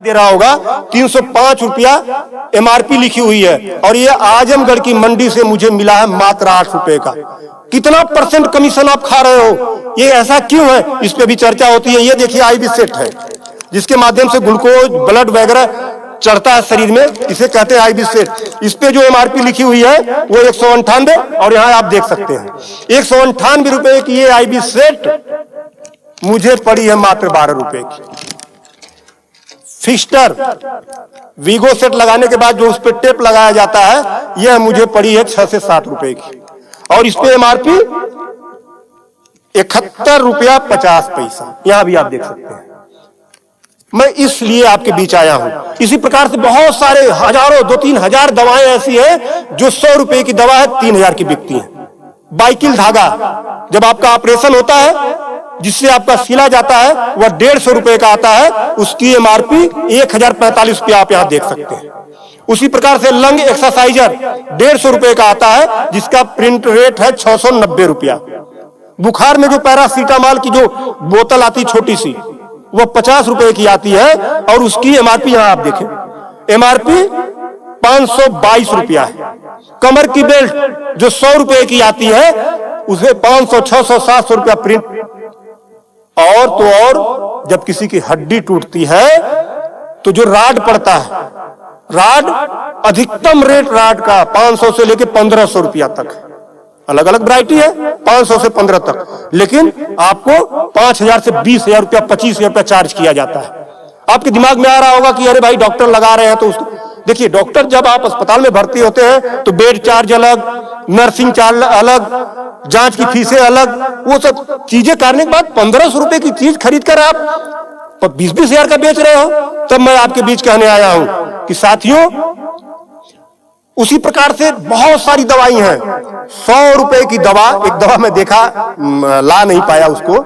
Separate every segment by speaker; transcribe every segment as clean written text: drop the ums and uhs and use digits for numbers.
Speaker 1: दे रहा होगा 305 रुपया एमआरपी लिखी हुई है और ये आजमगढ़ की मंडी से मुझे मिला है मात्र 8 रुपए का। कितना परसेंट कमीशन आप खा रहे हो? ये ऐसा क्यों है? इस पे भी चर्चा होती है। ये देखिए आईबी सेट है जिसके माध्यम से ग्लूकोज ब्लड वगैरह चढ़ता है शरीर में, इसे कहते हैं आईबी सेट। इस पे जो एमआरपी लिखी हुई है वो 198 और यहाँ आप देख सकते हैं 198 रुपए की ये आईबी सेट मुझे पड़ी है मात्र 12 रुपए की। फिस्टर वीगो सेट लगाने के बाद जो उस पर टेप लगाया जाता है यह मुझे पड़ी है 6 से 7 रुपए की और इस पे एमआरपी 71 रुपया 50 पैसा। यहां भी आप देख सकते हैं। मैं इसलिए आपके बीच आया हूं। इसी प्रकार से बहुत सारे हजारों 2-3 हजार दवाएं ऐसी हैं जो 100 रुपए की दवा है 3000 की बिकती है। बाइकिल धागा जब आपका ऑपरेशन होता है जिससे आपका सिला जाता है वह 150 रुपए का आता है, उसकी एमआरपी 1045 रुपया आप यहां देख सकते हैं। उसी प्रकार से लंग एक्सरसाइजर 150 रुपए का आता है जिसका प्रिंट रेट है 690 रुपया। बुखार में जो पैरासीटामॉल की जो बोतल आती छोटी सी वह 50 रुपए की आती है और उसकी एमआरपी यहां आप देखें एमआरपी 522 रुपया है। कमर की बेल्ट जो 100 रुपए की आती है उसे 500, 600, 700 रुपया प्रिंट। और तो और जब किसी की हड्डी टूटती है तो जो राड पड़ता है, राड अधिकतम रेट राड का 500 से लेकर 1500 रुपया तक, अलग अलग वैरायटी है 500 से 15 तक, लेकिन आपको 5000 से 20,000 रुपया 25,000 रुपया चार्ज किया जाता है। आपके दिमाग में आ रहा होगा कि अरे भाई डॉक्टर लगा रहे हैं तो उसको देखिए, डॉक्टर जब आप अस्पताल में भर्ती होते हैं तो बेड चार्ज अलग, नर्सिंग चार्ज अलग, जांच की फीसें अलग, वो सब चीजें करने के बाद 1500 रुपए की चीज खरीद कर आप 20-20 हजार का बेच रहे हो। तब मैं आपके बीच कहने आया हूं कि साथियों उसी प्रकार से बहुत सारी दवाई हैं। 100 रुपए की दवा, एक दवा मैं देखा ला नहीं पाया उसको,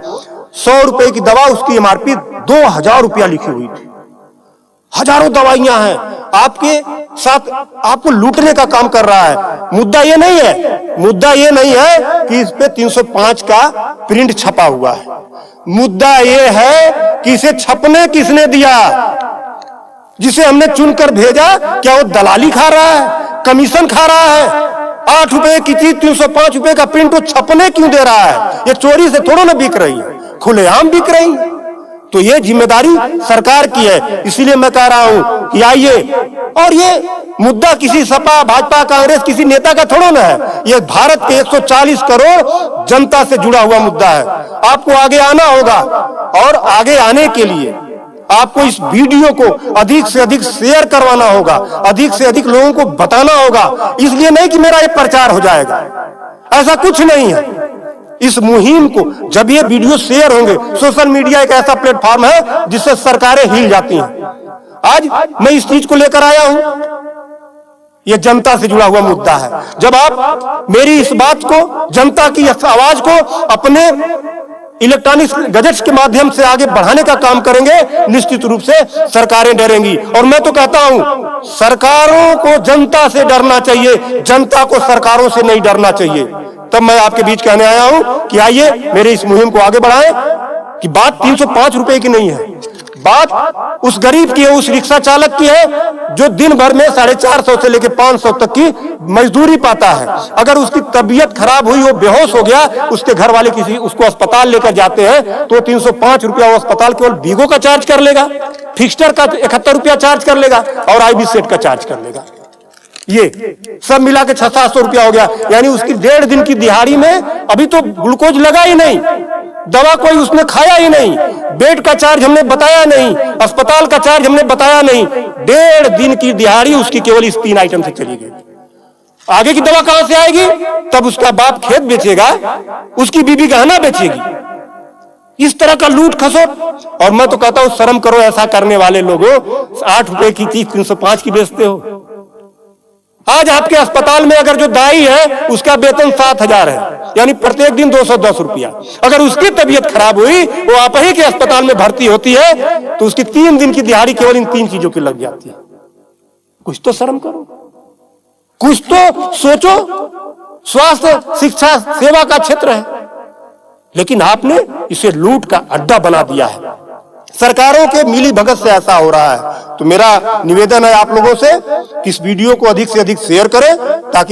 Speaker 1: 100 रुपए की दवा उसकी एमआरपी 2000 रुपया लिखी हुई थी। हजारों दवाइयां हैं आपके साथ, आपको लूटने का काम कर रहा है। मुद्दा ये नहीं है, मुद्दा ये नहीं है कि इस पे 305 का प्रिंट छपा हुआ है। मुद्दा ये है कि इसे छपने किसने दिया? जिसे हमने चुनकर भेजा क्या वो दलाली खा रहा है, कमीशन खा रहा है? 8 रुपए की चीज 305 रुपए का प्रिंट वो छपने क्यों दे रहा है? ये चोरी से थोड़ा ना बिक रही है, खुलेआम बिक रही है। तो ये जिम्मेदारी सरकार की है। इसीलिए मैं कह रहा हूं कि आइए, और ये मुद्दा किसी सपा, भाजपा, कांग्रेस किसी नेता का थोड़ा ना है, ये भारत के 140 करोड़ जनता से जुड़ा हुआ मुद्दा है। आपको आगे आना होगा और आगे आने के लिए आपको इस वीडियो को अधिक से अधिक शेयर करवाना होगा, अधिक से अधिक लोगों को बताना होगा। इसलिए नहीं कि मेरा ये प्रचार हो जाएगा, ऐसा कुछ नहीं है। इस मुहिम को जब ये वीडियो शेयर होंगे, सोशल मीडिया एक ऐसा प्लेटफॉर्म है जिससे सरकारें हिल जाती हैं। आज मैं इस चीज को लेकर आया हूं, ये जनता से जुड़ा हुआ मुद्दा है। जब आप मेरी इस बात को, जनता की आवाज को अपने इलेक्ट्रॉनिक गैजेट्स के माध्यम से आगे बढ़ाने का काम करेंगे, निश्चित रूप से सरकारें डरेंगी। और मैं तो कहता हूं सरकारों को जनता से डरना चाहिए, जनता को सरकारों से नहीं डरना चाहिए। तब मैं आपके बीच कहने आया हूं कि आइए मेरे इस मुहिम को आगे बढ़ाएं कि बात 305 रुपए की नहीं है, बात उस गरीब की है, उस रिक्शा चालक की है जो दिन भर में 450 से लेकर 500 तक की मजदूरी पाता है। अगर उसकी तबीयत खराब हुई, वो बेहोश हो गया, उसके घर वाले किसी उसको अस्पताल लेकर जाते हैं तो 305 रुपया वो अस्पताल केवल वीगो का चार्ज कर लेगा, फिक्स्टर का 71 रुपया चार्ज कर लेगा और आईबी सेट का चार्ज कर लेगा। ये सब मिला के 600-700 रुपया हो गया। यानी उसकी 1.5 दिन की दिहाड़ी में अभी तो ग्लूकोज लगा ही नहीं, दवा कोई उसने खाया ही नहीं, बेड का चार्ज हमने बताया नहीं, अस्पताल का चार्ज हमने बताया नहीं। 1.5 दिन की दिहाड़ी उसकी केवल इस 3 आइटम से चली गई। आगे की दवा कहां से आएगी? तब उसका बाप खेत बेचेगा, उसकी बीबी गहना बेचेगी। इस तरह का लूट खसोट। और मैं तो कहता हूं शर्म करो ऐसा करने वाले लोगों। 8 रुपए की चीज 305 की बेचते हो। आज आपके अस्पताल में अगर जो दाई है उसका वेतन 7,000 है, यानी प्रत्येक दिन 210 रुपया। अगर उसकी तबीयत खराब हुई, वो आप ही के अस्पताल में भर्ती होती है तो उसकी 3 दिन की दिहाड़ी केवल इन 3 चीजों की लग जाती है। कुछ तो शर्म करो, कुछ तो सोचो। स्वास्थ्य, शिक्षा, सेवा का क्षेत्र है, लेकिन आपने इसे लूट का अड्डा बना दिया है। सरकारों के मिली भगत से ऐसा हो रहा है। तो मेरा निवेदन है आप लोगों से कि इस वीडियो को अधिक से अधिक शेयर करें ताकि